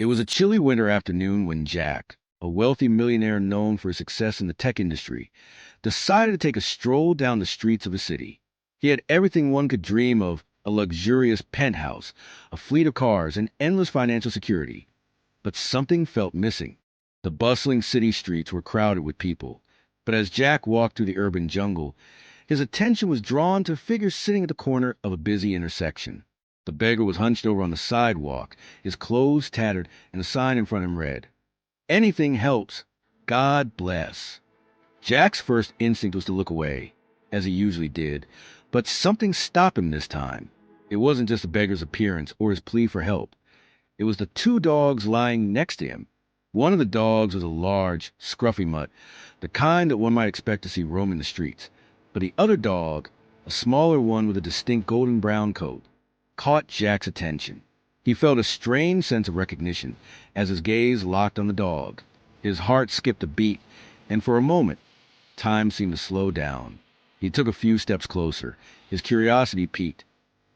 It was a chilly winter afternoon when Jack, a wealthy millionaire known for his success in the tech industry, decided to take a stroll down the streets of a city. He had everything one could dream of: a luxurious penthouse, a fleet of cars, and endless financial security. But something felt missing. The bustling city streets were crowded with people, but as Jack walked through the urban jungle, his attention was drawn to a figure sitting at the corner of a busy intersection. The beggar was hunched over on the sidewalk, his clothes tattered, and a sign in front of him read, "Anything helps. God bless." Jack's first instinct was to look away, as he usually did, but something stopped him this time. It wasn't just the beggar's appearance or his plea for help. It was the two dogs lying next to him. One of the dogs was a large, scruffy mutt, the kind that one might expect to see roaming the streets. But the other dog, a smaller one with a distinct golden brown coat, caught Jack's attention. He felt a strange sense of recognition as his gaze locked on the dog. His heart skipped a beat, and for a moment, time seemed to slow down. He took a few steps closer, his curiosity piqued,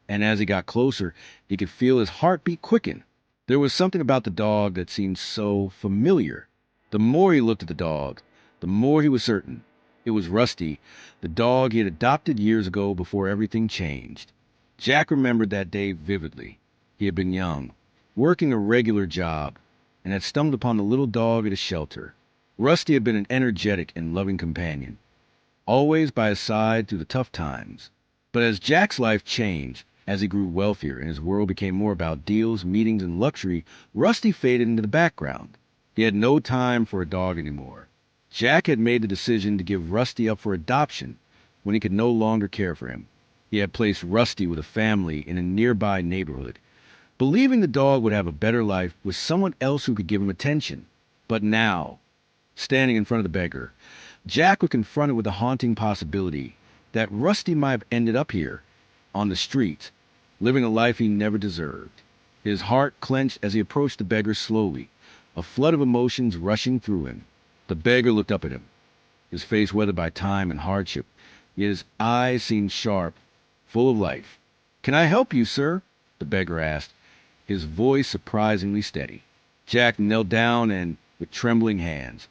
and as he got closer, he could feel his heartbeat quicken. There was something about the dog that seemed so familiar. The more he looked at the dog, the more he was certain. It was Rusty, the dog he had adopted years ago before everything changed. Jack remembered that day vividly. He had been young, working a regular job, and had stumbled upon the little dog at a shelter. Rusty had been an energetic and loving companion, always by his side through the tough times. But as Jack's life changed, as he grew wealthier and his world became more about deals, meetings, and luxury, Rusty faded into the background. He had no time for a dog anymore. Jack had made the decision to give Rusty up for adoption when he could no longer care for him. He had placed Rusty with a family in a nearby neighborhood, believing the dog would have a better life with someone else who could give him attention. But now, standing in front of the beggar, Jack was confronted with the haunting possibility that Rusty might have ended up here, on the streets, living a life he never deserved. His heart clenched as he approached the beggar slowly, a flood of emotions rushing through him. The beggar looked up at him, his face weathered by time and hardship, yet his eyes seemed sharp, full of life. "Can I help you, sir?" the beggar asked, his voice surprisingly steady. Jack knelt down and, with trembling hands,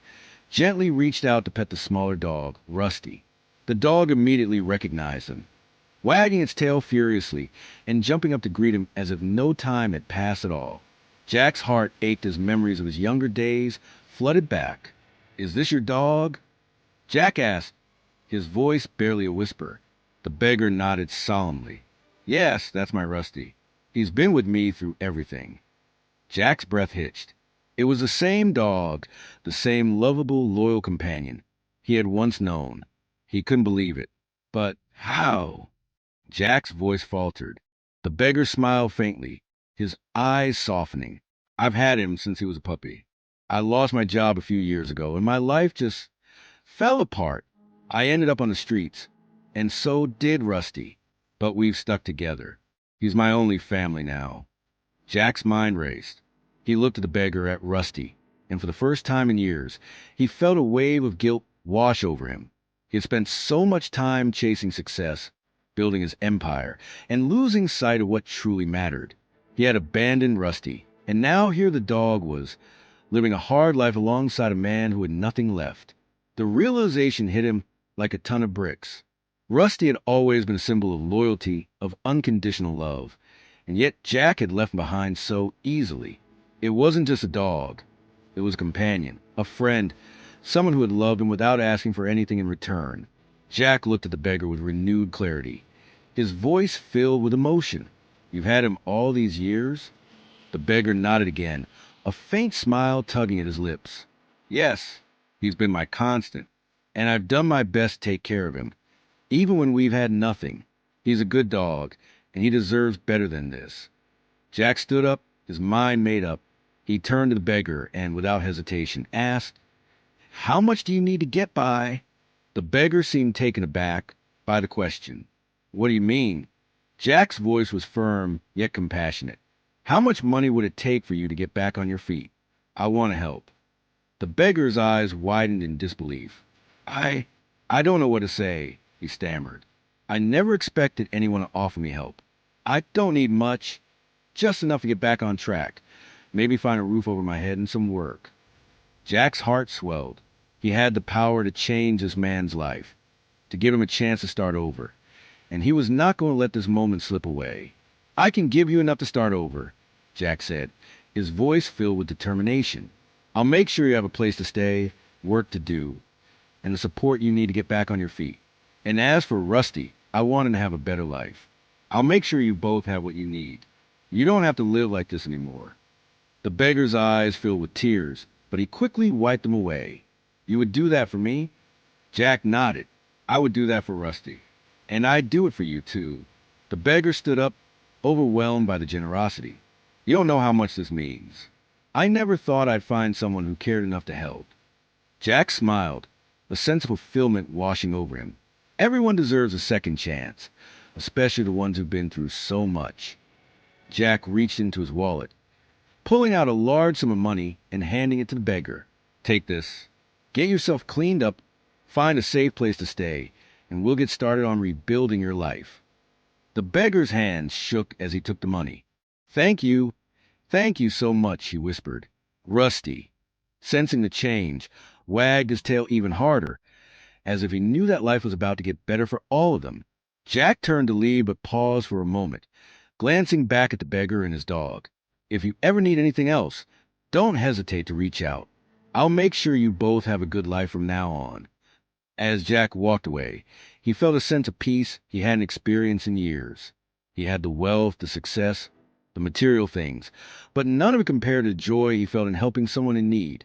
gently reached out to pet the smaller dog, Rusty. The dog immediately recognized him, wagging its tail furiously and jumping up to greet him as if no time had passed at all. Jack's heart ached as memories of his younger days flooded back. "Is this your dog?" Jack asked, his voice barely a whisper. The beggar nodded solemnly. "Yes, that's my Rusty. He's been with me through everything." Jack's breath hitched. It was the same dog, the same lovable, loyal companion he had once known. He couldn't believe it. But how? Jack's voice faltered. The beggar smiled faintly, his eyes softening. "I've had him since he was a puppy. I lost my job a few years ago, and my life just fell apart. I ended up on the streets, and so did Rusty. But we've stuck together. He's my only family now." Jack's mind raced. He looked at the beggar, at Rusty, and for the first time in years, he felt a wave of guilt wash over him. He had spent so much time chasing success, building his empire, and losing sight of what truly mattered. He had abandoned Rusty, and now here the dog was, living a hard life alongside a man who had nothing left. The realization hit him like a ton of bricks. Rusty had always been a symbol of loyalty, of unconditional love, and yet Jack had left him behind so easily. It wasn't just a dog. It was a companion, a friend, someone who had loved him without asking for anything in return. Jack looked at the beggar with renewed clarity, his voice filled with emotion. "You've had him all these years?" The beggar nodded again, a faint smile tugging at his lips. "Yes, he's been my constant, and I've done my best to take care of him, even when we've had nothing. He's a good dog, and he deserves better than this." Jack stood up, his mind made up. He turned to the beggar and, without hesitation, asked, "How much do you need to get by?" The beggar seemed taken aback by the question. "What do you mean?" Jack's voice was firm, yet compassionate. "How much money would it take for you to get back on your feet? I want to help." The beggar's eyes widened in disbelief. I I don't know what to say," he stammered. "I never expected anyone to offer me help. I don't need much, just enough to get back on track. maybe find a roof over my head and some work. Jack's heart swelled. He had the power to change this man's life, to give him a chance to start over, and he was not going to let this moment slip away. I can give you enough to start over, Jack said, his voice filled with determination. I'll make sure you have a place to stay, work to do, and the support you need to get back on your feet. And as for Rusty, I want him to have a better life. I'll make sure you both have what you need. You don't have to live like this anymore. The beggar's eyes filled with tears, but he quickly wiped them away. You would do that for me? Jack nodded. I would do that for Rusty. And I'd do it for you, too. The beggar stood up, overwhelmed by the generosity. You don't know how much this means. I never thought I'd find someone who cared enough to help. Jack smiled, a sense of fulfillment washing over him. Everyone deserves a second chance, especially the ones who've been through so much. Jack reached into his wallet, pulling out a large sum of money and handing it to the beggar. Take this. Get yourself cleaned up, find a safe place to stay, and we'll get started on rebuilding your life. The beggar's hands shook as he took the money. Thank you. Thank you so much, he whispered. Rusty, sensing the change, wagged his tail even harder, as if he knew that life was about to get better for all of them. Jack turned to leave, but paused for a moment, glancing back at the beggar and his dog. If you ever need anything else, don't hesitate to reach out. I'll make sure you both have a good life from now on. As Jack walked away, he felt a sense of peace he hadn't experienced in years. He had the wealth, the success, the material things, but none of it compared to the joy he felt in helping someone in need,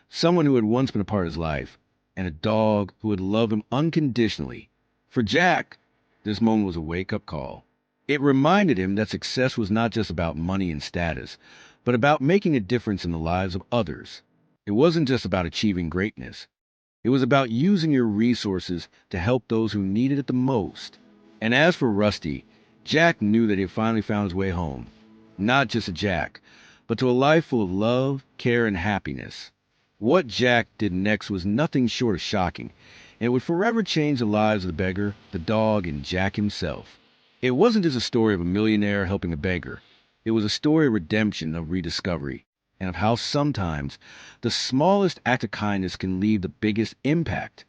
someone who had once been a part of his life, and a dog who had loved him unconditionally. For Jack, this moment was a wake-up call. It reminded him that success was not just about money and status, but about making a difference in the lives of others. It wasn't just about achieving greatness. It was about using your resources to help those who needed it the most. And as for Rusty, Jack knew that he had finally found his way home. Not just to Jack, but to a life full of love, care, and happiness. What Jack did next was nothing short of shocking, and it would forever change the lives of the beggar, the dog, and Jack himself. It wasn't just a story of a millionaire helping a beggar. It was a story of redemption, of rediscovery, and of how sometimes the smallest act of kindness can leave the biggest impact.